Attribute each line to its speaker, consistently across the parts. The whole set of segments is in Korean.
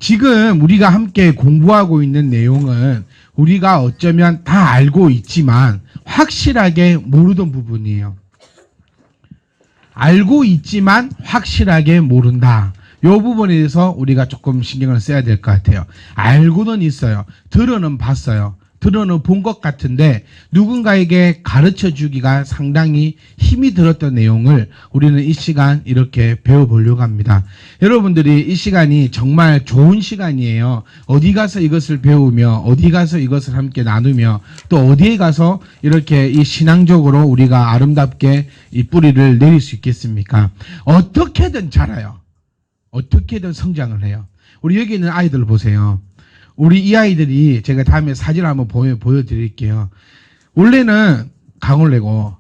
Speaker 1: 지금 우리가 함께 공부하고 있는 내용은 우리가 어쩌면 다 알고 있지만 확실하게 모르던 부분이에요. 알고 있지만 확실하게 모른다. 이 부분에 대해서 우리가 조금 신경을 써야 될 것 같아요. 알고는 있어요. 들어는 봤어요. 들어는 본 것 같은데 누군가에게 가르쳐 주기가 상당히 힘이 들었던 내용을 우리는 이 시간 이렇게 배워보려고 합니다. 여러분들이 이 시간이 정말 좋은 시간이에요. 어디 가서 이것을 배우며 어디 가서 이것을 함께 나누며 또 어디에 가서 이렇게 이 신앙적으로 우리가 아름답게 이 뿌리를 내릴 수 있겠습니까? 어떻게든 자라요. 어떻게든 성장을 해요. 우리 여기 있는 아이들 보세요. 우리 이 아이들이 제가 다음에 사진을 한번 보여드릴게요. 원래는 강원래고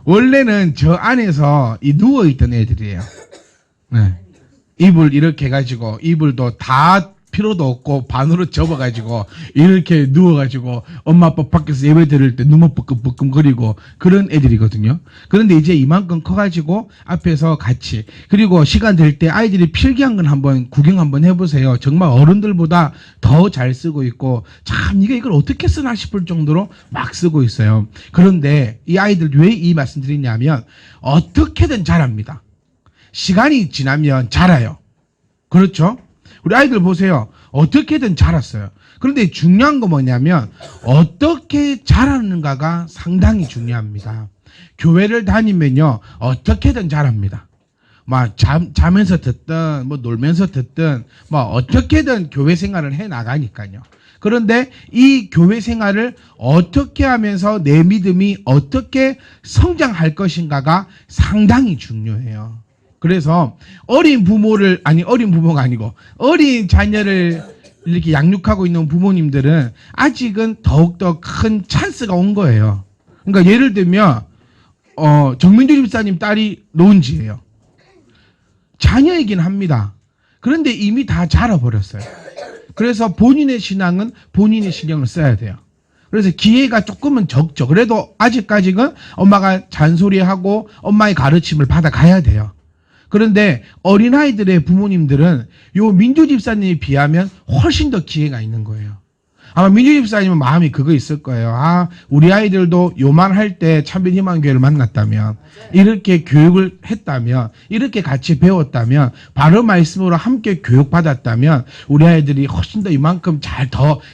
Speaker 1: 원래는 저 안에서 이 누워있던 애들이에요. 네. 이불 이렇게 해가지고 이불도 다 필요도 없고 반으로 접어가지고 이렇게 누워가지고 엄마 아빠 밖에서 예배 드릴 때 눈물 뻐끔뻐끔거리고 그런 애들이거든요. 그런데 이제 이만큼 커가지고 앞에서 같이 그리고 시간 될 때 아이들이 필기한 건 한번 구경 한번 해보세요. 정말 어른들보다 더 잘 쓰고 있고 참 이걸 어떻게 쓰나 싶을 정도로 막 쓰고 있어요. 그런데 이 아이들 왜 이 말씀 드리냐면 어떻게든 자랍니다. 시간이 지나면 자라요. 그렇죠? 우리 아이들 보세요. 어떻게든 자랐어요. 그런데 중요한 건 뭐냐면 어떻게 자라는가가 상당히 중요합니다. 교회를 다니면요. 어떻게든 자랍니다. 막 자면서 듣든 뭐 놀면서 듣든 뭐 어떻게든 교회 생활을 해 나가니까요. 그런데 이 교회 생활을 어떻게 하면서 내 믿음이 어떻게 성장할 것인가가 상당히 중요해요. 그래서 어린 부모가 아니고 어린 자녀를 이렇게 양육하고 있는 부모님들은 아직은 더욱더 큰 찬스가 온 거예요. 그러니까 예를 들면 정민주 집사님 딸이 노은지예요. 자녀이긴 합니다. 그런데 이미 다 자라버렸어요. 그래서 본인의 신앙은 본인의 신경을 써야 돼요. 그래서 기회가 조금은 적죠. 그래도 아직까지는 엄마가 잔소리하고 엄마의 가르침을 받아가야 돼요. 그런데 어린아이들의 부모님들은 요 민주 집사님에 비하면 훨씬 더 기회가 있는 거예요. 아마 민주 집사님은 마음이 그거 있을 거예요. 아, 우리 아이들도 요만할 때 참변희망교회를 만났다면, 이렇게 교육을 했다면, 이렇게 같이 배웠다면, 바른 말씀으로 함께 교육받았다면, 우리 아이들이 훨씬 더 이만큼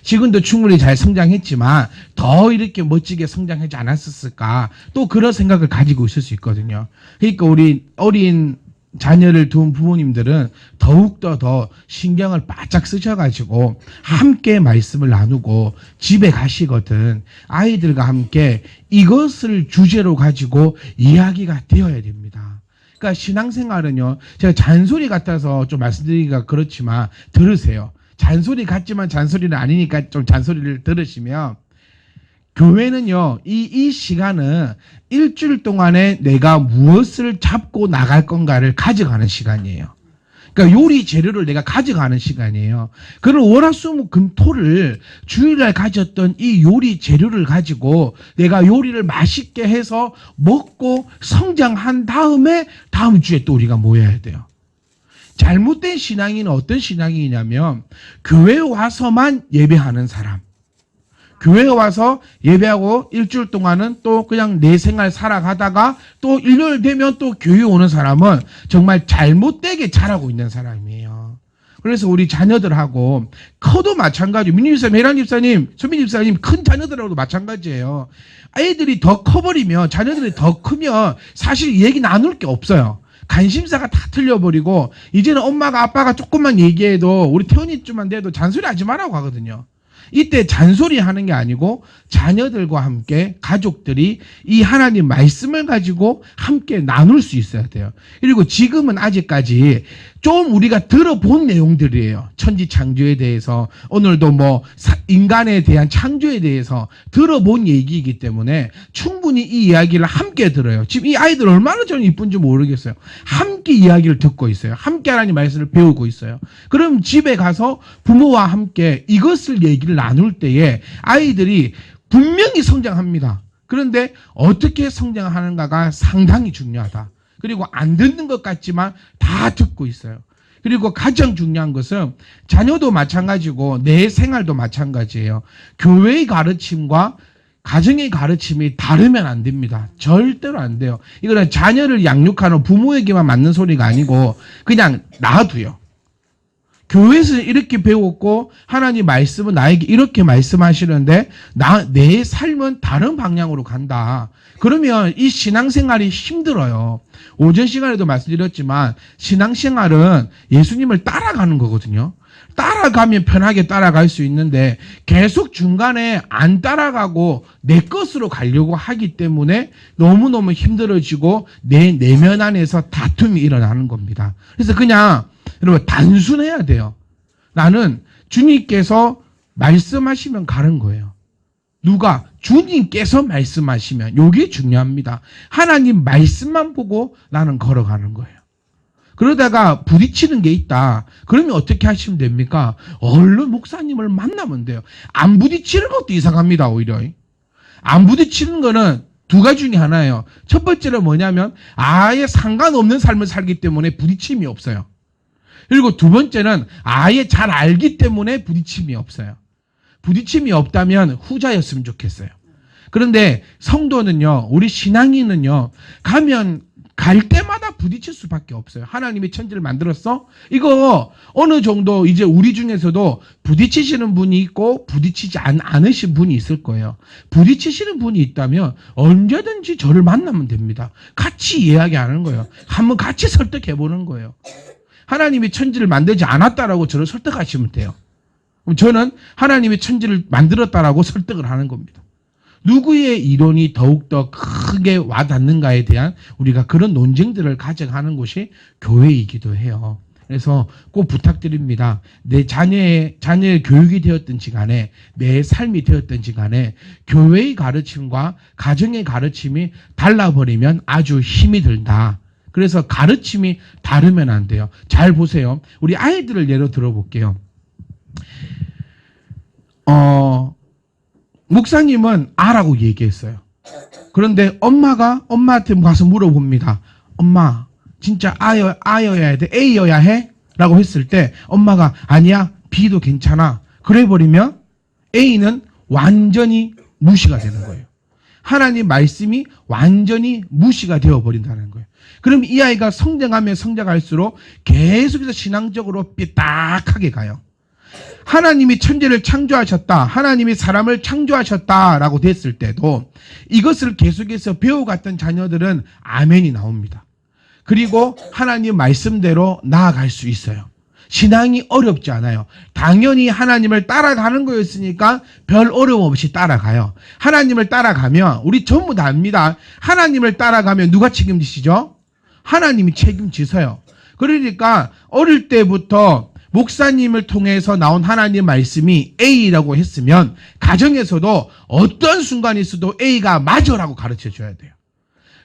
Speaker 1: 지금도 충분히 잘 성장했지만, 더 이렇게 멋지게 성장하지 않았을까. 또 그런 생각을 가지고 있을 수 있거든요. 그러니까 우리 어린 자녀를 둔 부모님들은 더욱더 더 신경을 바짝 쓰셔가지고 함께 말씀을 나누고 집에 가시거든 아이들과 함께 이것을 주제로 가지고 이야기가 되어야 됩니다. 그러니까 신앙생활은요, 제가 잔소리 같아서 좀 말씀드리기가 그렇지만 들으세요. 잔소리 같지만 잔소리는 아니니까 좀 잔소리를 들으시면 교회는요, 이 시간은 일주일 동안에 내가 무엇을 잡고 나갈 건가를 가져가는 시간이에요. 그러니까 요리 재료를 내가 가져가는 시간이에요. 그런 월화수목금토를 주일날 가졌던 이 요리 재료를 가지고 내가 요리를 맛있게 해서 먹고 성장한 다음에 다음 주에 또 우리가 모여야 돼요. 잘못된 신앙인은 어떤 신앙이냐면 교회에 와서만 예배하는 사람. 교회에 와서 예배하고 일주일 동안은 또 그냥 내 생활 살아가다가 또 일요일 되면 또 교회 오는 사람은 정말 잘못되게 자라고 있는 사람이에요. 그래서 우리 자녀들하고 커도 마찬가지예요. 민유 집사님, 혜란 집사님, 소민 집사님 큰 자녀들하고도 마찬가지예요. 아이들이 더 커버리면 자녀들이 더 크면 사실 얘기 나눌 게 없어요. 관심사가 다 틀려버리고 이제는 엄마가 아빠가 조금만 얘기해도 우리 태훈이쯤만 돼도 잔소리 하지 말라고 하거든요. 이때 잔소리 하는 게 아니고 자녀들과 함께 가족들이 이 하나님 말씀을 가지고 함께 나눌 수 있어야 돼요. 그리고 지금은 아직까지 좀 우리가 들어본 내용들이에요. 천지 창조에 대해서 오늘도 뭐 인간에 대한 창조에 대해서 들어본 얘기이기 때문에 충분히 이 이야기를 함께 들어요. 지금 이 아이들 얼마나 저는 이쁜지 모르겠어요. 함께 이야기를 듣고 있어요. 함께 하나님 말씀을 배우고 있어요. 그럼 집에 가서 부모와 함께 이것을 얘기를 나눌 때에 아이들이 분명히 성장합니다. 그런데 어떻게 성장하는가가 상당히 중요하다. 그리고 안 듣는 것 같지만 다 듣고 있어요. 그리고 가장 중요한 것은 자녀도 마찬가지고 내 생활도 마찬가지예요. 교회의 가르침과 가정의 가르침이 다르면 안 됩니다. 절대로 안 돼요. 이거는 자녀를 양육하는 부모에게만 맞는 소리가 아니고 그냥 놔둬요. 교회에서 이렇게 배웠고 하나님 말씀은 나에게 이렇게 말씀하시는데 내 삶은 다른 방향으로 간다. 그러면 이 신앙생활이 힘들어요. 오전 시간에도 말씀드렸지만 신앙생활은 예수님을 따라가는 거거든요. 따라가면 편하게 따라갈 수 있는데 계속 중간에 안 따라가고 내 것으로 가려고 하기 때문에 너무너무 힘들어지고 내 내면 안에서 다툼이 일어나는 겁니다. 그래서 그냥 여러분 단순해야 돼요. 나는 주님께서 말씀하시면 가는 거예요. 누가? 주님께서 말씀하시면. 이게 중요합니다. 하나님 말씀만 보고 나는 걸어가는 거예요. 그러다가 부딪히는 게 있다. 그러면 어떻게 하시면 됩니까? 얼른 목사님을 만나면 돼요. 안 부딪히는 것도 이상합니다. 오히려. 안 부딪히는 거는 두 가지 중에 하나예요. 첫 번째는 뭐냐면 아예 상관없는 삶을 살기 때문에 부딪힘이 없어요. 그리고 두 번째는 아예 잘 알기 때문에 부딪힘이 없어요. 부딪힘이 없다면 후자였으면 좋겠어요. 그런데 성도는요, 우리 신앙인은요, 가면 갈 때마다 부딪힐 수밖에 없어요. 하나님이 천지를 만들었어? 이거 어느 정도 이제 우리 중에서도 부딪히시는 분이 있고 부딪히지 않으신 분이 있을 거예요. 부딪히시는 분이 있다면 언제든지 저를 만나면 됩니다. 같이 이야기하는 거예요. 한번 같이 설득해보는 거예요. 하나님이 천지를 만들지 않았다라고 저를 설득하시면 돼요. 그럼 저는 하나님이 천지를 만들었다라고 설득을 하는 겁니다. 누구의 이론이 더욱더 크게 와닿는가에 대한 우리가 그런 논쟁들을 가져가는 곳이 교회이기도 해요. 그래서 꼭 부탁드립니다. 내 자녀의 교육이 되었든지 간에 내 삶이 되었든지 간에 교회의 가르침과 가정의 가르침이 달라버리면 아주 힘이 든다. 그래서 가르침이 다르면 안 돼요. 잘 보세요. 우리 아이들을 예로 들어볼게요. 목사님은 아라고 얘기했어요. 그런데 엄마한테 가서 물어봅니다. 엄마, 진짜 아여야 돼? A여야 해? 라고 했을 때 엄마가 아니야, B도 괜찮아. 그래 버리면 A는 완전히 무시가 되는 거예요. 하나님 말씀이 완전히 무시가 되어버린다는 거예요. 그럼 이 아이가 성장하면 성장할수록 계속해서 신앙적으로 삐딱하게 가요. 하나님이 천지를 창조하셨다. 하나님이 사람을 창조하셨다라고 됐을 때도 이것을 계속해서 배워갔던 자녀들은 아멘이 나옵니다. 그리고 하나님 말씀대로 나아갈 수 있어요. 신앙이 어렵지 않아요. 당연히 하나님을 따라가는 거였으니까 별 어려움 없이 따라가요. 하나님을 따라가면 우리 전부 다 압니다. 하나님을 따라가면 누가 책임지시죠? 하나님이 책임지세요. 그러니까 어릴 때부터 목사님을 통해서 나온 하나님 말씀이 A라고 했으면 가정에서도 어떤 순간이 있어도 A가 맞아라고 가르쳐줘야 돼요.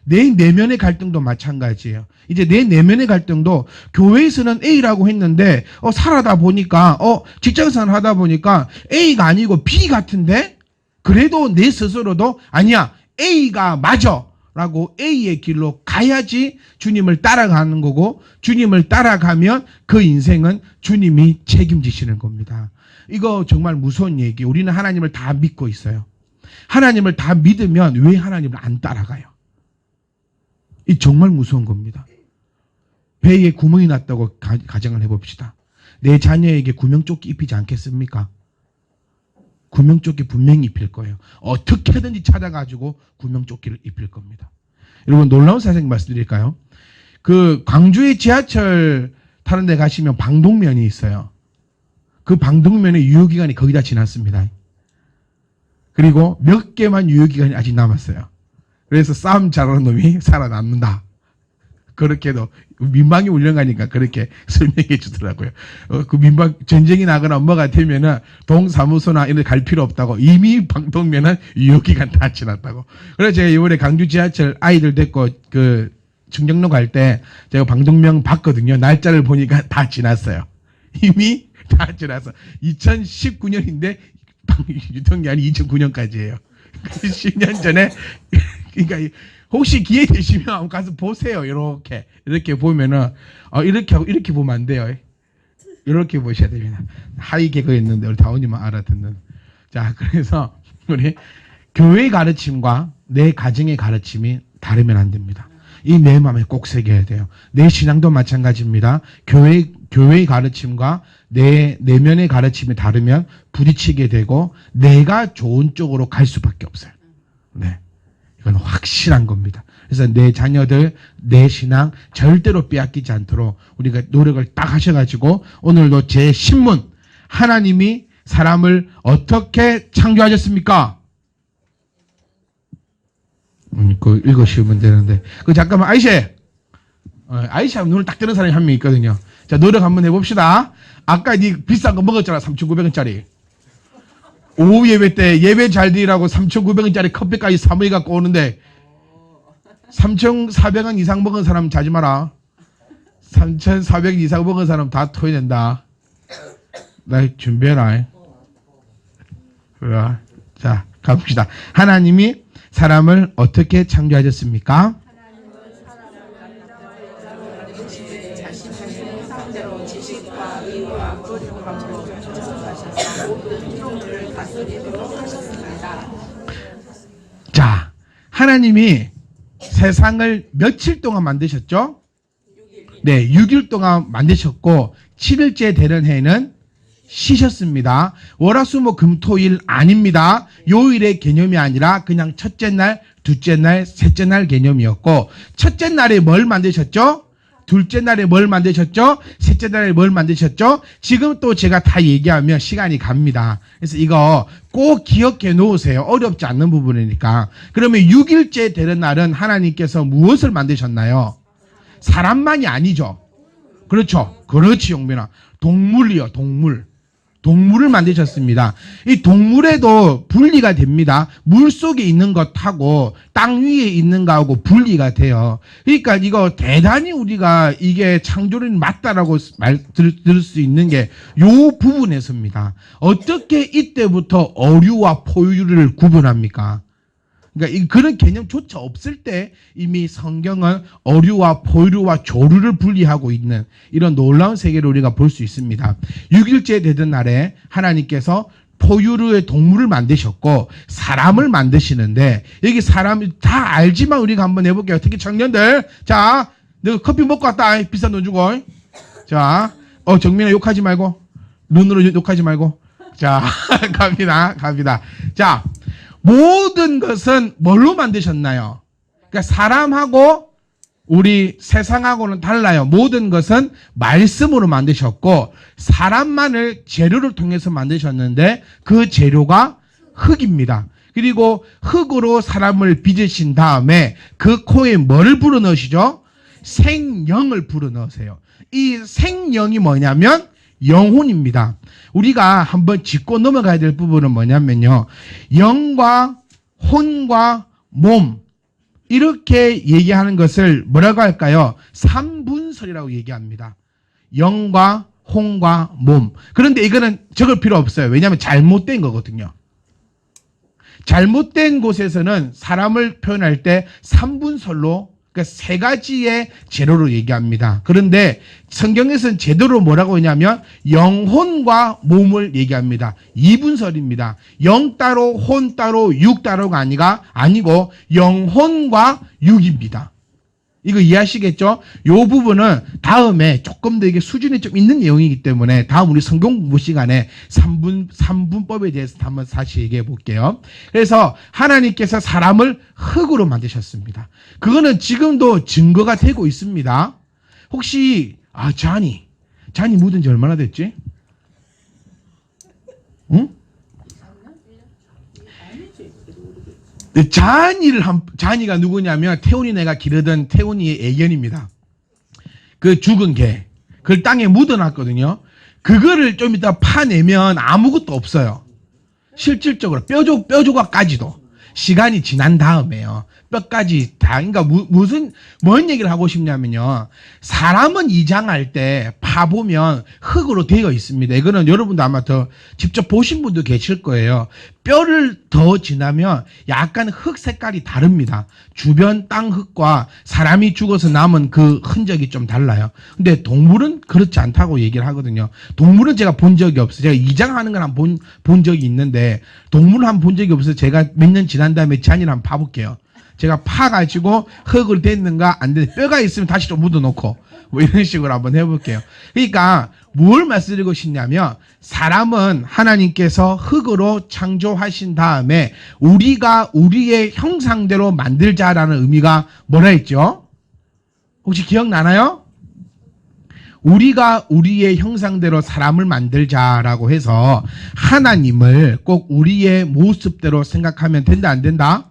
Speaker 1: 내 내면의 갈등도 마찬가지예요. 이제 내 내면의 갈등도 교회에서는 A라고 했는데 살아다 보니까 직장생활 하다 보니까 A가 아니고 B 같은데 그래도 내 스스로도 아니야 A가 맞아 라고 A의 길로 가야지 주님을 따라가는 거고 주님을 따라가면 그 인생은 주님이 책임지시는 겁니다. 이거 정말 무서운 얘기. 우리는 하나님을 다 믿고 있어요. 하나님을 다 믿으면 왜 하나님을 안 따라가요? 이 정말 무서운 겁니다. 배에 구멍이 났다고 가정을 해봅시다. 내 자녀에게 구명조끼 입히지 않겠습니까? 구명조끼 분명히 입힐 거예요. 어떻게든지 찾아가지고 구명조끼를 입힐 겁니다. 여러분 놀라운 사실 말씀드릴까요? 그 광주의 지하철 타는 데 가시면 방독면이 있어요. 그 방독면의 유효기간이 거의 다 지났습니다. 그리고 몇 개만 유효기간이 아직 남았어요. 그래서 싸움 잘하는 놈이 살아남는다. 그렇게도 민방위 운영하니까 그렇게 설명해 주더라고요. 그 민방 전쟁이 나거나 뭐가 되면은 동사무소나 이런 데 갈 필요 없다고 이미 방독면은 유효기간 다 지났다고. 그래서 제가 이번에 강주 지하철 아이들 데리고 그 충정로 갈 때 제가 방독면 봤거든요. 날짜를 보니까 다 지났어요. 이미 다 지나서 2019년인데 유통기한이 2009년까지예요. 10년 전에 그러니까 혹시 기회 되시면 가서 보세요. 이렇게 보면은 이렇게 하고 이렇게 보면 안 돼요. 이렇게 보셔야 됩니다. 하이 개그였는데 우리 다운이만 알아듣는. 자, 그래서 우리 교회의 가르침과 내 가정의 가르침이 다르면 안 됩니다. 이 내 마음에 꼭 새겨야 돼요. 내 신앙도 마찬가지입니다. 교회의 가르침과 내 내면의 가르침이 다르면 부딪히게 되고 내가 좋은 쪽으로 갈 수밖에 없어요. 네. 이건 확실한 겁니다. 그래서 내 자녀들, 내 신앙 절대로 빼앗기지 않도록 우리가 노력을 딱 하셔가지고 오늘도 제 신문 하나님이 사람을 어떻게 창조하셨습니까? 그거 읽으시면 되는데 잠깐만 아이씨 하면 눈을 딱 뜨는 사람이 한 명 있거든요. 자, 노력 한번 해봅시다. 아까 니 비싼 거 먹었잖아. 3,900원짜리. 오후 예배 때 예배 잘 드리라고 3,900원짜리 커피까지 사모이 갖고 오는데 3,400원 이상 먹은 사람 자지 마라. 3,400원 이상 먹은 사람 다 토해낸다. 나 준비해라. 그래. 자, 가봅시다. 하나님이 사람을 어떻게 창조하셨습니까? 자, 하나님이 세상을 며칠 동안 만드셨죠? 네, 6일 동안 만드셨고 7일째 되는 해는 쉬셨습니다. 월화수목금토일 아닙니다. 요일의 개념이 아니라 그냥 첫째 날, 둘째 날, 셋째 날 개념이었고 첫째 날에 뭘 만드셨죠? 둘째 날에 뭘 만드셨죠? 셋째 날에 뭘 만드셨죠? 지금 또 제가 다 얘기하면 시간이 갑니다. 그래서 이거 꼭 기억해 놓으세요. 어렵지 않는 부분이니까. 그러면 6일째 되는 날은 하나님께서 무엇을 만드셨나요? 사람만이 아니죠. 그렇죠. 그렇지, 용민아. 동물이요, 동물. 동물을 만드셨습니다. 이 동물에도 분리가 됩니다. 물 속에 있는 것하고 땅 위에 있는 거하고 분리가 돼요. 그러니까 이거 대단히 우리가 이게 창조론이 맞다라고 들을 수 있는 게 요 부분에서입니다. 어떻게 이때부터 어류와 포유를 구분합니까? 그러니까 그런 개념조차 없을 때 이미 성경은 어류와 포유와 조류를 분리하고 있는 이런 놀라운 세계를 우리가 볼 수 있습니다. 6일째 되던 날에 하나님께서 포유류의 동물을 만드셨고 사람을 만드시는데 여기 사람이 다 알지만 우리가 한번 해볼게요. 특히 청년들. 자, 너 커피 먹고 왔다. 비싼 돈 주고. 자, 정민아 욕하지 말고. 눈으로 욕하지 말고. 자, 갑니다. 자, 모든 것은 뭘로 만드셨나요? 그러니까 사람하고 우리 세상하고는 달라요. 모든 것은 말씀으로 만드셨고 사람만을 재료를 통해서 만드셨는데 그 재료가 흙입니다. 그리고 흙으로 사람을 빚으신 다음에 그 코에 뭐를 불어넣으시죠? 생명을 불어넣으세요. 이 생명이 뭐냐면 영혼입니다. 우리가 한번 짚고 넘어가야 될 부분은 뭐냐면요. 영과 혼과 몸 이렇게 얘기하는 것을 뭐라고 할까요? 삼분설이라고 얘기합니다. 영과 혼과 몸. 그런데 이거는 적을 필요 없어요. 왜냐하면 잘못된 거거든요. 잘못된 곳에서는 사람을 표현할 때 삼분설로 그러니까 세 가지의 재료로 얘기합니다. 그런데 성경에서는 제대로 뭐라고 하냐면 영혼과 몸을 얘기합니다. 이분설입니다. 영 따로 혼 따로 육 따로가 아니고 영혼과 육입니다. 이거 이해하시겠죠? 이 부분은 다음에 조금 더 이게 수준이 좀 있는 내용이기 때문에 다음 우리 성경 공부 시간에 3분법에 대해서 한번 다시 얘기해 볼게요. 그래서 하나님께서 사람을 흙으로 만드셨습니다. 그거는 지금도 증거가 되고 있습니다. 혹시 잔이 묻은 지 얼마나 됐지? 응? 잔이가 누구냐면 태훈이 내가 기르던 태훈이의 애견입니다. 그 죽은 개. 그걸 땅에 묻어놨거든요. 그거를 좀 이따 파내면 아무것도 없어요. 실질적으로 뼈조각까지도. 시간이 지난 다음에요. 뼈까지 다. 그러니까 뭔 얘기를 하고 싶냐면요. 사람은 이장할 때 파보면 흙으로 되어 있습니다. 이거는 여러분도 아마 더 직접 보신 분도 계실 거예요. 뼈를 더 지나면 약간 흙 색깔이 다릅니다. 주변 땅 흙과 사람이 죽어서 남은 그 흔적이 좀 달라요. 근데 동물은 그렇지 않다고 얘기를 하거든요. 동물은 제가 본 적이 없어요. 제가 이장하는 걸 한번 본 적이 있는데 동물을 한번 본 적이 없어서 제가 몇 년 지난 다음에 잔이를 한번 파볼게요. 제가 파가지고 흙을 됐는가 안 됐는가 뼈가 있으면 다시 좀 묻어놓고 뭐 이런 식으로 한번 해볼게요. 그러니까 뭘 말씀드리고 싶냐면 사람은 하나님께서 흙으로 창조하신 다음에 우리가 우리의 형상대로 만들자라는 의미가 뭐라 했죠? 혹시 기억나나요? 우리가 우리의 형상대로 사람을 만들자라고 해서 하나님을 꼭 우리의 모습대로 생각하면 된다 안 된다?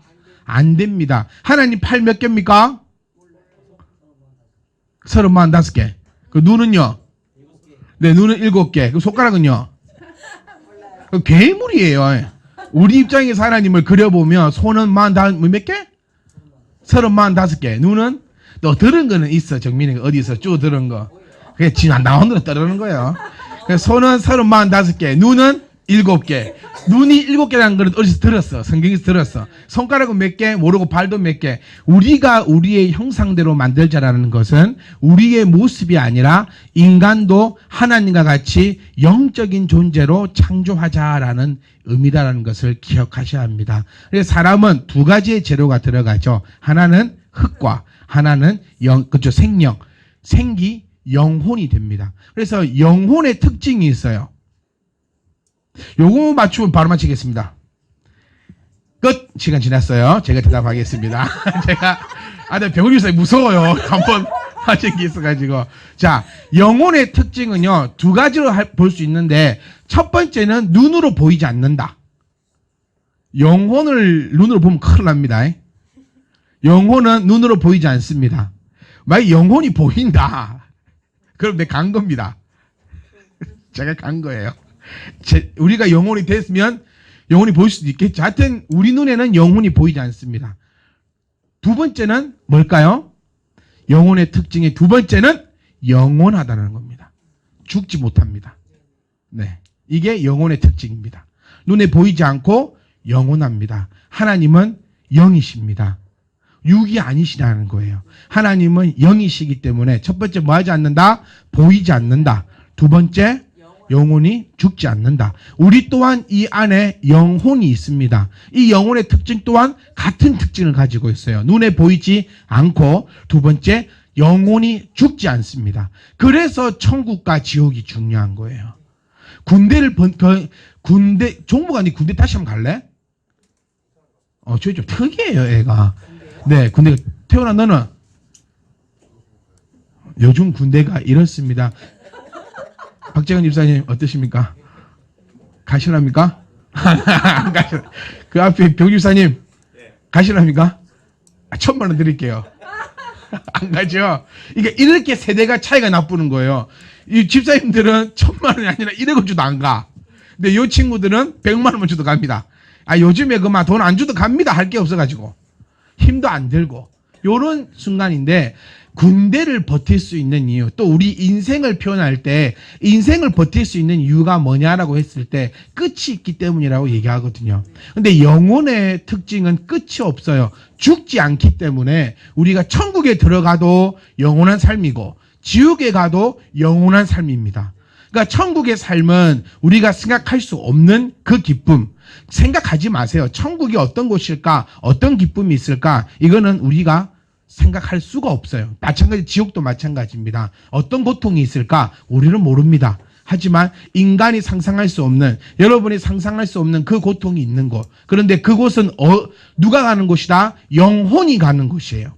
Speaker 1: 안 됩니다. 하나님 팔 몇 개입니까? 35개. 그 눈은요? 네, 눈은 7개. 그 손가락은요? 그 괴물이에요. 우리 입장에서 하나님을 그려보면 손은 몇 개? 35개. 눈은 또 들은 거는 있어. 정민이가 어디서 쭉 들은 거. 그게 지금 나온 대로 따르는 거예요. 손은 35개. 눈은 7개. 눈이 7개라는 걸 어디서 들었어. 성경에서 들었어. 손가락은 몇 개? 모르고 발도 몇 개. 우리가 우리의 형상대로 만들자라는 것은 우리의 모습이 아니라 인간도 하나님과 같이 영적인 존재로 창조하자라는 의미다라는 것을 기억하셔야 합니다. 그래서 사람은 두 가지의 재료가 들어가죠. 하나는 흙과 하나는 그렇죠. 생명, 생기, 영혼이 됩니다. 그래서 영혼의 특징이 있어요. 요거 맞추면 바로 맞히겠습니다. 끝! 시간 지났어요. 제가 대답하겠습니다. 근데 병원유사에 무서워요. 한번 하신 게 있어가지고. 자, 영혼의 특징은요, 두 가지로 볼 수 있는데, 첫 번째는 눈으로 보이지 않는다. 영혼을 눈으로 보면 큰일 납니다. 영혼은 눈으로 보이지 않습니다. 만약 영혼이 보인다. 그럼 내가 간 겁니다. 제가 간 거예요. 우리가 영혼이 됐으면 영혼이 보일 수도 있겠죠. 하여튼 우리 눈에는 영혼이 보이지 않습니다. 두 번째는 뭘까요? 영혼의 특징의 두 번째는 영원하다는 겁니다. 죽지 못합니다. 네, 이게 영혼의 특징입니다. 눈에 보이지 않고 영원합니다. 하나님은 영이십니다. 육이 아니시라는 거예요. 하나님은 영이시기 때문에 첫 번째 뭐 하지 않는다? 보이지 않는다. 두 번째 영혼이 죽지 않는다. 우리 또한 이 안에 영혼이 있습니다. 이 영혼의 특징 또한 같은 특징을 가지고 있어요. 눈에 보이지 않고 두 번째 영혼이 죽지 않습니다. 그래서 천국과 지옥이 중요한 거예요. 종부가 아니 군대 다시 한번 갈래? 저희 좀 특이해요, 애가. 네, 군대 태어나 너는 요즘 군대가 이렇습니다. 박재근 집사님 어떠십니까? 가시랍니까? 안 가시. 그 앞에 병 집사님 가시랍니까? 1,000만 원 드릴게요. 안 가죠? 그러니까 이렇게 세대가 차이가 나쁘는 거예요. 이 집사님들은 1,000만 원이 아니라 1억을 줘도 안 가. 근데 이 친구들은 100만 원만 줘도 갑니다. 요즘에 그만 돈 안 줘도 갑니다. 할 게 없어가지고. 힘도 안 들고. 요런 순간인데, 군대를 버틸 수 있는 이유, 또 우리 인생을 표현할 때 인생을 버틸 수 있는 이유가 뭐냐라고 했을 때 끝이 있기 때문이라고 얘기하거든요. 근데 영혼의 특징은 끝이 없어요. 죽지 않기 때문에 우리가 천국에 들어가도 영원한 삶이고 지옥에 가도 영원한 삶입니다. 그러니까 천국의 삶은 우리가 생각할 수 없는 그 기쁨, 생각하지 마세요. 천국이 어떤 곳일까? 어떤 기쁨이 있을까? 이거는 우리가 생각할 수가 없어요. 마찬가지 지옥도 마찬가지입니다. 어떤 고통이 있을까? 우리는 모릅니다. 하지만 인간이 상상할 수 없는, 여러분이 상상할 수 없는 그 고통이 있는 곳. 그런데 그곳은 누가 가는 곳이다? 영혼이 가는 곳이에요.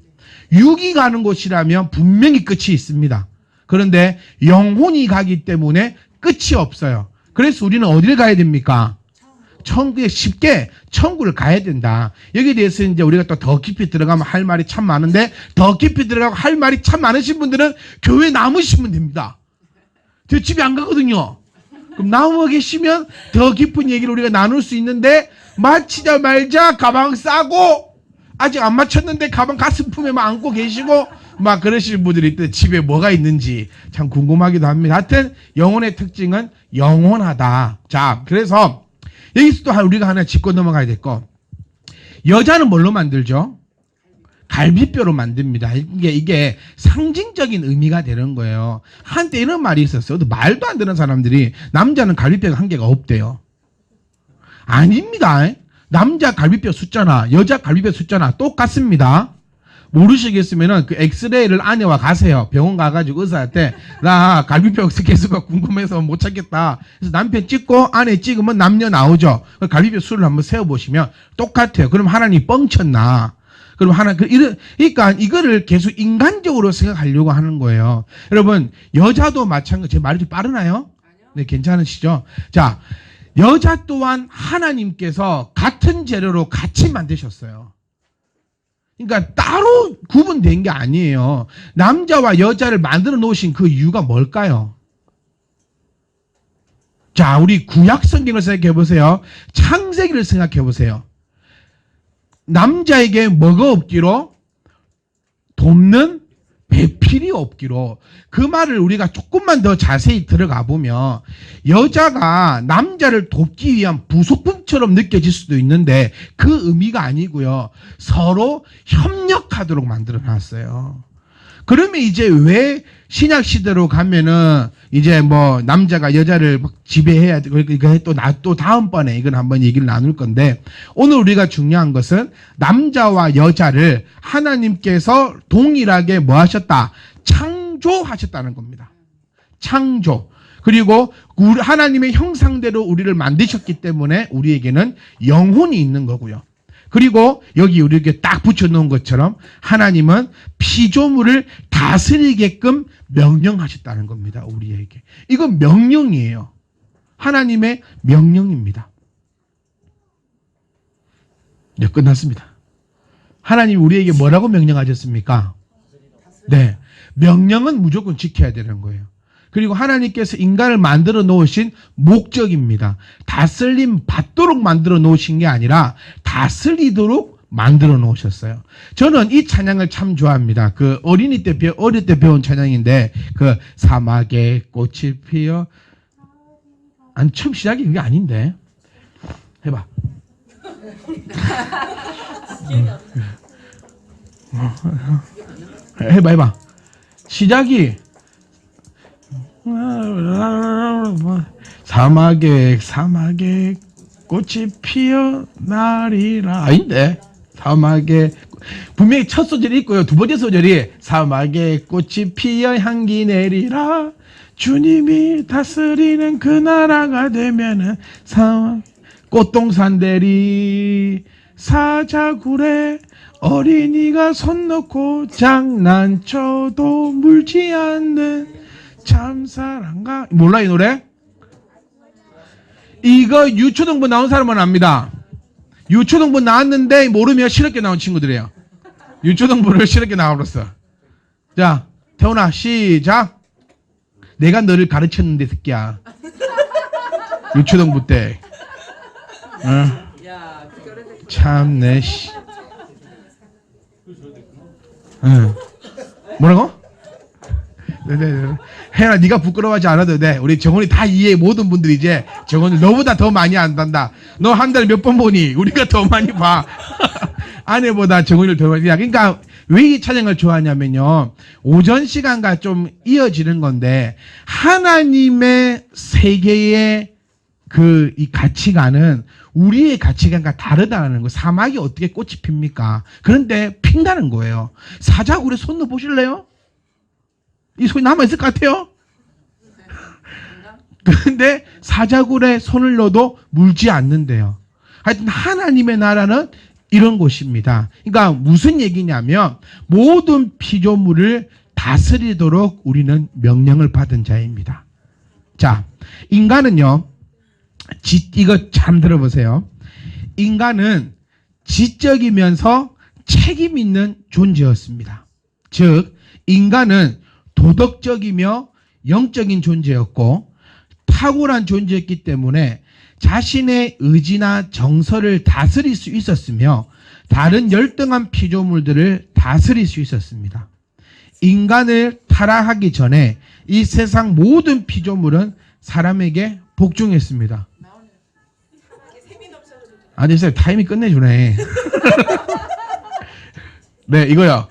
Speaker 1: 육이 가는 곳이라면 분명히 끝이 있습니다. 그런데 영혼이 가기 때문에 끝이 없어요. 그래서 우리는 어디를 가야 됩니까? 천국에 쉽게 천국을 가야 된다. 여기에 대해서 이제 우리가 또 더 깊이 들어가면 할 말이 참 많은데, 더 깊이 들어가고 할 말이 참 많으신 분들은 교회에 남으시면 됩니다. 저 집에 안 가거든요. 그럼 남아 계시면 더 깊은 얘기를 우리가 나눌 수 있는데, 마치자 말자 가방 싸고 아직 안 맞췄는데 가방 가슴품에 막 안고 계시고 막 그러시는 분들이 있대. 집에 뭐가 있는지 참 궁금하기도 합니다. 하여튼 영혼의 특징은 영원하다. 자, 그래서 여기서 또 우리가 하나 짚고 넘어가야 될 거. 여자는 뭘로 만들죠? 갈비뼈로 만듭니다. 이게 상징적인 의미가 되는 거예요. 한때 이런 말이 있었어요. 말도 안 되는 사람들이 남자는 갈비뼈가 한 개가 없대요. 아닙니다. 남자 갈비뼈 숫자나 여자 갈비뼈 숫자나 똑같습니다. 모르시겠으면은 그 엑스레이를 아내와 가세요. 병원 가가지고 의사한테 나 갈비뼈 개수가 궁금해서 못 찾겠다. 그래서 남편 찍고 아내 찍으면 남녀 나오죠. 갈비뼈 수를 한번 세어보시면 똑같아요. 그럼 하나님 뻥쳤나? 그럼 그러니까 이거를 계속 인간적으로 생각하려고 하는 거예요. 여러분, 여자도 마찬가지. 제 말이 좀 빠르나요? 네, 괜찮으시죠? 자, 여자 또한 하나님께서 같은 재료로 같이 만드셨어요. 그러니까 따로 구분된 게 아니에요. 남자와 여자를 만들어 놓으신 그 이유가 뭘까요? 자, 우리 구약 성경을 생각해 보세요. 창세기를 생각해 보세요. 남자에게 뭐가 없기로? 돕는 배필이 없기로. 그 말을 우리가 조금만 더 자세히 들어가 보면 여자가 남자를 돕기 위한 부속품처럼 느껴질 수도 있는데 그 의미가 아니고요. 서로 협력하도록 만들어 놨어요. 그러면 이제 왜 신약 시대로 가면은 이제 뭐 남자가 여자를 지배해야 되고 이거 또 다음번에 이건 한번 얘기를 나눌 건데 오늘 우리가 중요한 것은 남자와 여자를 하나님께서 동일하게 뭐 하셨다? 창조하셨다는 겁니다. 창조. 그리고 하나님의 형상대로 우리를 만드셨기 때문에 우리에게는 영혼이 있는 거고요. 그리고 여기 우리에게 딱 붙여놓은 것처럼 하나님은 피조물을 다스리게끔 명령하셨다는 겁니다. 우리에게. 이건 명령이에요. 하나님의 명령입니다. 네, 끝났습니다. 하나님이 우리에게 뭐라고 명령하셨습니까? 네, 명령은 무조건 지켜야 되는 거예요. 그리고 하나님께서 인간을 만들어 놓으신 목적입니다. 다스림 받도록 만들어 놓으신 게 아니라 다스리도록 만들어 놓으셨어요. 저는 이 찬양을 참 좋아합니다. 그 어릴 때 배운 찬양인데 그 사막에 꽃이 피어 아니 처음 시작이 그게 아닌데 해봐. 해봐. 시작이 사막에 꽃이 피어나리라 아닌데 사막에 분명히 첫 소절이 있고요. 두 번째 소절이 사막에 꽃이 피어 향기 내리라 주님이 다스리는 그 나라가 되면은 사막 꽃동산대리 사자굴에 어린이가 손 놓고 장난쳐도 물지 않는 참사랑가 몰라 이 노래? 이거 유초등부 나온 사람은 압니다. 유초등부 나왔는데 모르면 실업계 나온 친구들이에요. 유초등부를 실업계 나와버렸어. 자, 태훈아 시작. 내가 너를 가르쳤는데 새끼야. 유초등부 때. 참내 씨. 뭐라고? 네네. 혜연아, 네가 부끄러워하지 않아도 돼. 우리 정원이 다 이해해. 모든 분들이 이제 정원을 너보다 더 많이 안단다. 너 한 달에 몇 번 보니? 우리가 더 많이 봐. 아내보다 정원이를 더 많이 봐. 그러니까 왜 이 찬양을 좋아하냐면요. 오전 시간과 좀 이어지는 건데 하나님의 세계의 이 가치관은 우리의 가치관과 다르다는 거. 사막이 어떻게 꽃이 핍니까? 그런데 핀다는 거예요. 사자굴에 손 넣어 보실래요? 이 소리 남아있을 것 같아요? 그런데 사자굴에 손을 넣어도 물지 않는데요. 하여튼 하나님의 나라는 이런 곳입니다. 그러니까 무슨 얘기냐면 모든 피조물을 다스리도록 우리는 명령을 받은 자입니다. 자, 인간은요. 이거 참 들어보세요. 인간은 지적이면서 책임 있는 존재였습니다. 즉 인간은 도덕적이며 영적인 존재였고 탁월한 존재였기 때문에 자신의 의지나 정서를 다스릴 수 있었으며 다른 열등한 피조물들을 다스릴 수 있었습니다. 인간을 타락하기 전에 이 세상 모든 피조물은 사람에게 복종했습니다. 아, 됐어요. 타임이 끝내주네. 네, 이거요.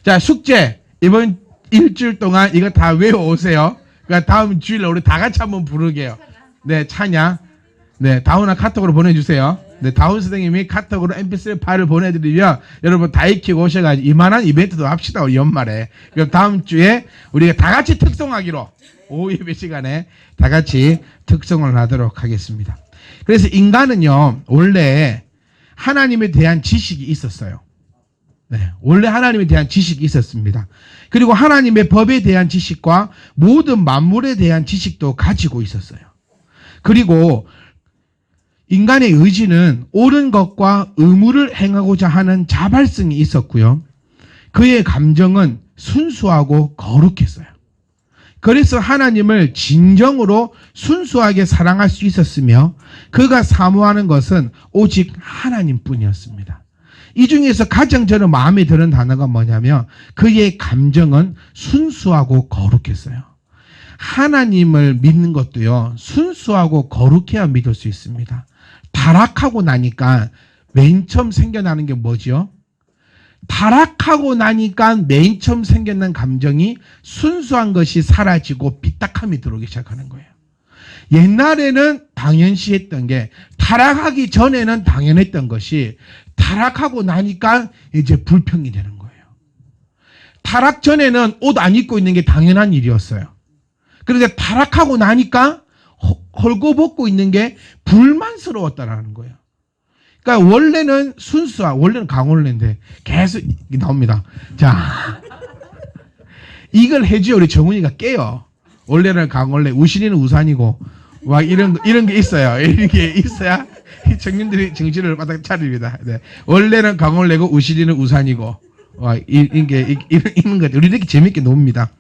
Speaker 1: 자, 숙제. 이번 일주일 동안 이거 다 외워오세요. 그러니까 다음 주일에 우리 다 같이 한번 부르게요. 네, 찬양. 네, 다운아 카톡으로 보내주세요. 네, 다운 선생님이 카톡으로 mp3 파일을 보내드리면 여러분 다 익히고 오셔가지고 이만한 이벤트도 합시다. 우리 연말에. 그럼 다음 주에 우리가 다 같이 특송하기로 오후 예배 시간에 다 같이 특송을 하도록 하겠습니다. 그래서 인간은요, 원래 하나님에 대한 지식이 있었어요. 네, 원래 하나님에 대한 지식이 있었습니다. 그리고 하나님의 법에 대한 지식과 모든 만물에 대한 지식도 가지고 있었어요. 그리고 인간의 의지는 옳은 것과 의무를 행하고자 하는 자발성이 있었고요. 그의 감정은 순수하고 거룩했어요. 그래서 하나님을 진정으로 순수하게 사랑할 수 있었으며 그가 사모하는 것은 오직 하나님뿐이었습니다. 이 중에서 가장 저는 마음에 드는 단어가 뭐냐면 그의 감정은 순수하고 거룩했어요. 하나님을 믿는 것도요, 순수하고 거룩해야 믿을 수 있습니다. 타락하고 나니까 맨 처음 생겨나는 게 뭐죠? 타락하고 나니까 맨 처음 생겨난 감정이 순수한 것이 사라지고 삐딱함이 들어오기 시작하는 거예요. 옛날에는 당연시했던 게 타락하기 전에는 당연했던 것이 타락하고 나니까 이제 불평이 되는 거예요. 타락 전에는 옷 안 입고 있는 게 당연한 일이었어요. 그런데 타락하고 나니까 헐거벗고 있는 게 불만스러웠다라는 거예요. 그러니까 원래는 원래는 강원래인데 계속 나옵니다. 자, 이걸 해줘야 우리 정훈이가 깨요. 원래는 강원래, 우신이는 우산이고, 막 이런 게 있어요. 이런 게 있어야 청년들이 정신을 바닥 차립니다. 네. 원래는 강원래고, 우신이는 우산이고, 이런 것, 우리 이렇게 재밌게 놉니다.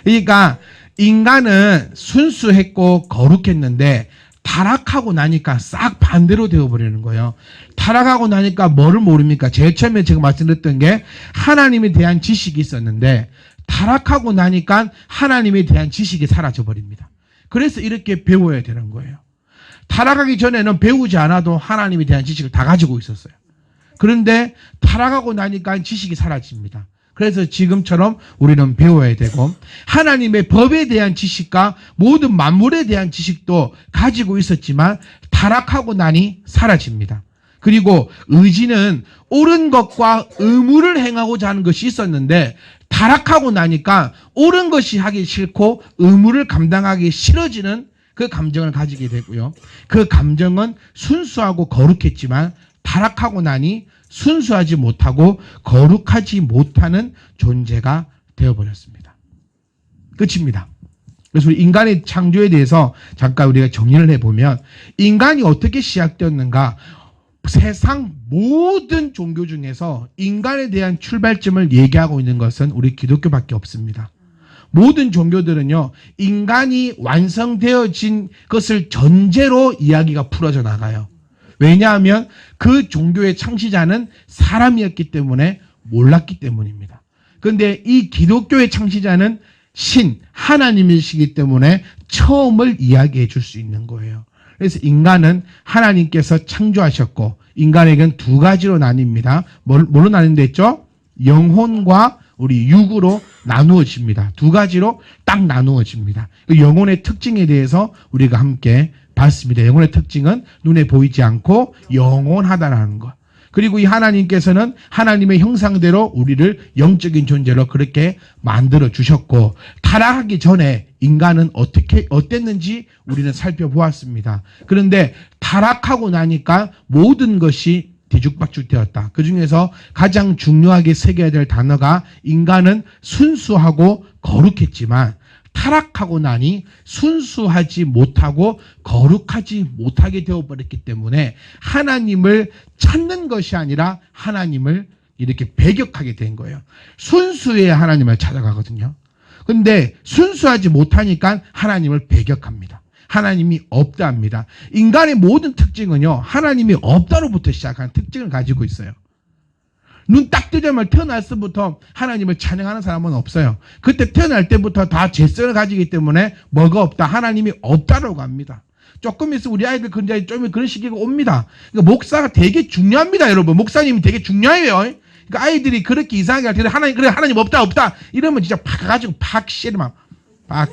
Speaker 1: 그러니까, 인간은 순수했고 거룩했는데 타락하고 나니까 싹 반대로 되어버리는 거예요. 타락하고 나니까 뭐를 모릅니까? 제일 처음에 제가 말씀드렸던 게 하나님에 대한 지식이 있었는데 타락하고 나니까 하나님에 대한 지식이 사라져버립니다. 그래서 이렇게 배워야 되는 거예요. 타락하기 전에는 배우지 않아도 하나님에 대한 지식을 다 가지고 있었어요. 그런데 타락하고 나니까 지식이 사라집니다. 그래서 지금처럼 우리는 배워야 되고 하나님의 법에 대한 지식과 모든 만물에 대한 지식도 가지고 있었지만 타락하고 나니 사라집니다. 그리고 의지는 옳은 것과 의무를 행하고자 하는 것이 있었는데 타락하고 나니까 옳은 것이 하기 싫고 의무를 감당하기 싫어지는 그 감정을 가지게 되고요. 그 감정은 순수하고 거룩했지만 타락하고 나니 순수하지 못하고 거룩하지 못하는 존재가 되어버렸습니다. 끝입니다. 그래서 우리 인간의 창조에 대해서 잠깐 우리가 정리를 해보면 인간이 어떻게 시작되었는가, 세상 모든 종교 중에서 인간에 대한 출발점을 얘기하고 있는 것은 우리 기독교밖에 없습니다. 모든 종교들은요, 인간이 완성되어진 것을 전제로 이야기가 풀어져 나가요. 왜냐하면 그 종교의 창시자는 사람이었기 때문에 몰랐기 때문입니다. 그런데 이 기독교의 창시자는 하나님이시기 때문에 처음을 이야기해 줄 수 있는 거예요. 그래서 인간은 하나님께서 창조하셨고 인간에게는 두 가지로 나뉩니다. 뭘로 나뉜다 했죠? 영혼과 우리 육으로 나누어집니다. 두 가지로 딱 나누어집니다. 그 영혼의 특징에 대해서 우리가 함께 봤습니다. 영혼의 특징은 눈에 보이지 않고 영원하다라는 것. 그리고 이 하나님께서는 하나님의 형상대로 우리를 영적인 존재로 그렇게 만들어 주셨고 타락하기 전에 인간은 어땠는지 우리는 살펴보았습니다. 그런데 타락하고 나니까 모든 것이 뒤죽박죽 되었다. 그 중에서 가장 중요하게 새겨야 될 단어가 인간은 순수하고 거룩했지만 타락하고 나니 순수하지 못하고 거룩하지 못하게 되어버렸기 때문에 하나님을 찾는 것이 아니라 하나님을 이렇게 배격하게 된 거예요. 순수해야 하나님을 찾아가거든요. 근데 순수하지 못하니까 하나님을 배격합니다. 하나님이 없다 합니다. 인간의 모든 특징은요, 하나님이 없다로부터 시작한 특징을 가지고 있어요. 눈 딱 뜨자마자 태어났을부터 하나님을 찬양하는 사람은 없어요. 그때 태어날 때부터 다 죄성을 가지기 때문에 뭐가 없다. 하나님이 없다라고 합니다. 조금 있으면 우리 아이들 좀 그런 시기가 옵니다. 그러니까 목사가 되게 중요합니다, 여러분. 목사님이 되게 중요해요. 그러니까 아이들이 그렇게 이상하게 할 때 하나님 없다 이러면 진짜 팍 가지고 팍 씨르면 팍.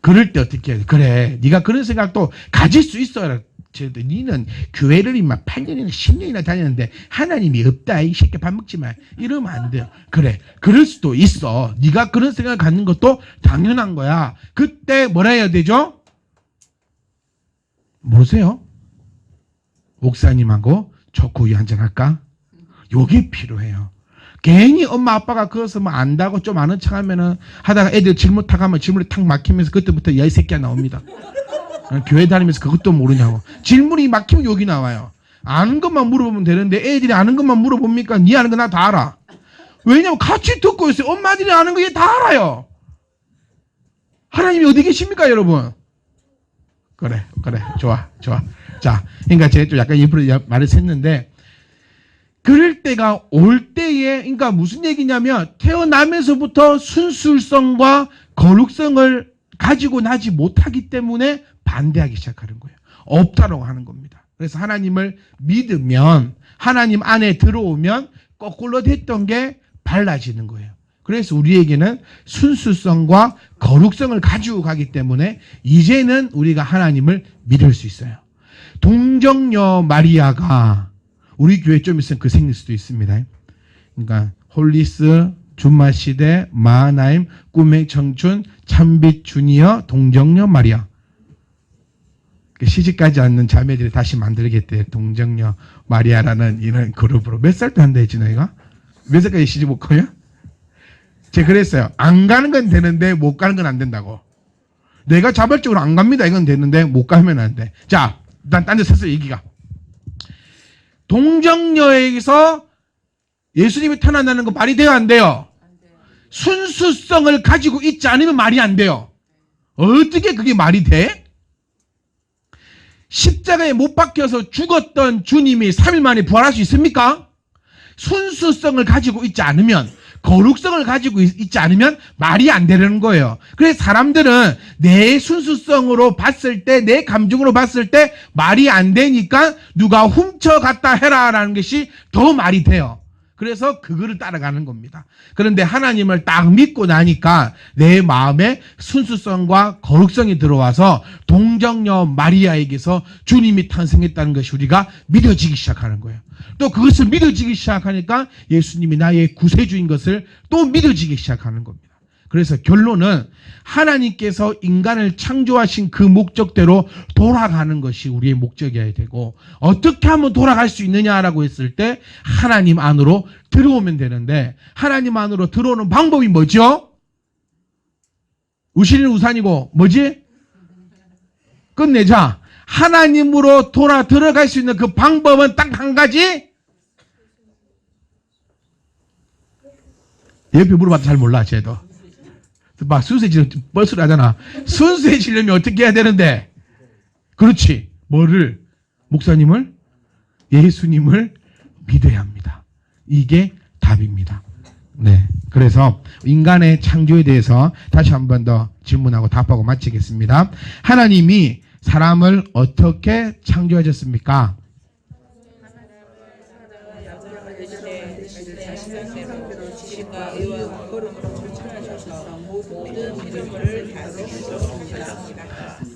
Speaker 1: 그럴 때 어떻게 해야 돼? 그래, 네가 그런 생각도 가질 수 있어요. 니는 교회를 8년이나 10년이나 다녔는데 하나님이 없다. 이 새끼 밥 먹지 마. 이러면 안 돼요. 그래, 그럴 수도 있어. 네가 그런 생각을 갖는 것도 당연한 거야. 그때 뭐라 해야 되죠? 모르세요? 목사님하고 초코우유 한잔 할까? 요게 필요해요. 괜히 엄마 아빠가 그것을 뭐 안다고 좀 아는 척 하면은 하다가 애들 질문 탁 하면 질문이 탁 막히면서 그때부터 야 이 새끼야 나옵니다. 교회 다니면서 그것도 모르냐고. 질문이 막히면 여기 나와요. 아는 것만 물어보면 되는데 애들이 아는 것만 물어봅니까? 니 아는 거 나 다 알아. 왜냐면 같이 듣고 있어요. 엄마들이 아는 거 얘 다 알아요. 하나님이 어디 계십니까, 여러분? 그래. 좋아. 자, 그러니까 제가 좀 약간 일부러 말을 샜는데, 그럴 때가 올 때에, 그러니까 무슨 얘기냐면, 태어나면서부터 순수성과 거룩성을 가지고 나지 못하기 때문에 반대하기 시작하는 거예요. 없다라고 하는 겁니다. 그래서 하나님을 믿으면, 하나님 안에 들어오면, 거꾸로 됐던 게 달라지는 거예요. 그래서 우리에게는 순수성과 거룩성을 가지고 가기 때문에 이제는 우리가 하나님을 믿을 수 있어요. 동정녀 마리아가 우리 교회 좀 있으면 그 생길 수도 있습니다. 그러니까 홀리스, 준마시대, 마하나임, 꿈의 청춘, 참빛 주니어, 동정녀 마리아. 시집가지 않는 자매들이 다시 만들겠대요. 동정녀 마리아라는 이런 그룹으로. 몇 살 때 한다 했지 너희가? 몇 살까지 시집 올 거야? 제가 그랬어요. 안 가는 건 되는데 못 가는 건 안 된다고. 내가 자발적으로 안 갑니다. 이건 되는데 못 가면 안 돼. 자, 일단 딴 데 섰어요. 얘기가. 동정녀에게서 예수님이 태어난다는 거 말이 돼요? 안 돼요? 순수성을 가지고 있지 않으면 말이 안 돼요. 어떻게 그게 말이 돼? 십자가에 못 박혀서 죽었던 주님이 3일 만에 부활할 수 있습니까? 순수성을 가지고 있지 않으면, 거룩성을 가지고 있지 않으면 말이 안 되는 거예요. 그래서 사람들은 내 순수성으로 봤을 때, 내 감정으로 봤을 때 말이 안 되니까 누가 훔쳐갔다 해라라는 것이 더 말이 돼요. 그래서 그거를 따라가는 겁니다. 그런데 하나님을 딱 믿고 나니까 내 마음에 순수성과 거룩성이 들어와서 동정녀 마리아에게서 주님이 탄생했다는 것이 우리가 믿어지기 시작하는 거예요. 또 그것을 믿어지기 시작하니까 예수님이 나의 구세주인 것을 또 믿어지기 시작하는 겁니다. 그래서 결론은 하나님께서 인간을 창조하신 그 목적대로 돌아가는 것이 우리의 목적이어야 되고, 어떻게 하면 돌아갈 수 있느냐라고 했을 때 하나님 안으로 들어오면 되는데, 하나님 안으로 들어오는 방법이 뭐죠? 우신은 우산이고 뭐지? 끝내자. 하나님으로 들어갈 수 있는 그 방법은 딱 한 가지. 옆에 물어봐도 잘 몰라. 쟤도 막 순수해지려면 뻘소리 하잖아. 순수해지려면 어떻게 해야 되는데? 그렇지. 뭐를? 목사님을? 예수님을 믿어야 합니다. 이게 답입니다. 네. 그래서 인간의 창조에 대해서 다시 한 번 더 질문하고 답하고 마치겠습니다. 하나님이 사람을 어떻게 창조하셨습니까?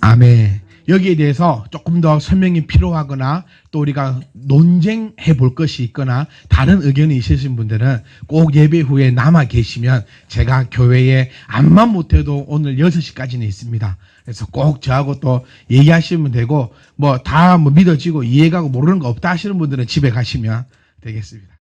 Speaker 1: 아멘. 여기에 대해서 조금 더 설명이 필요하거나 또 우리가 논쟁해 볼 것이 있거나 다른 의견이 있으신 분들은 꼭 예배 후에 남아 계시면 제가 교회에 암만 못해도 오늘 6시까지는 있습니다. 그래서 꼭 저하고 또 얘기하시면 되고, 뭐 다 믿어지고 이해가고 모르는 거 없다 하시는 분들은 집에 가시면 되겠습니다.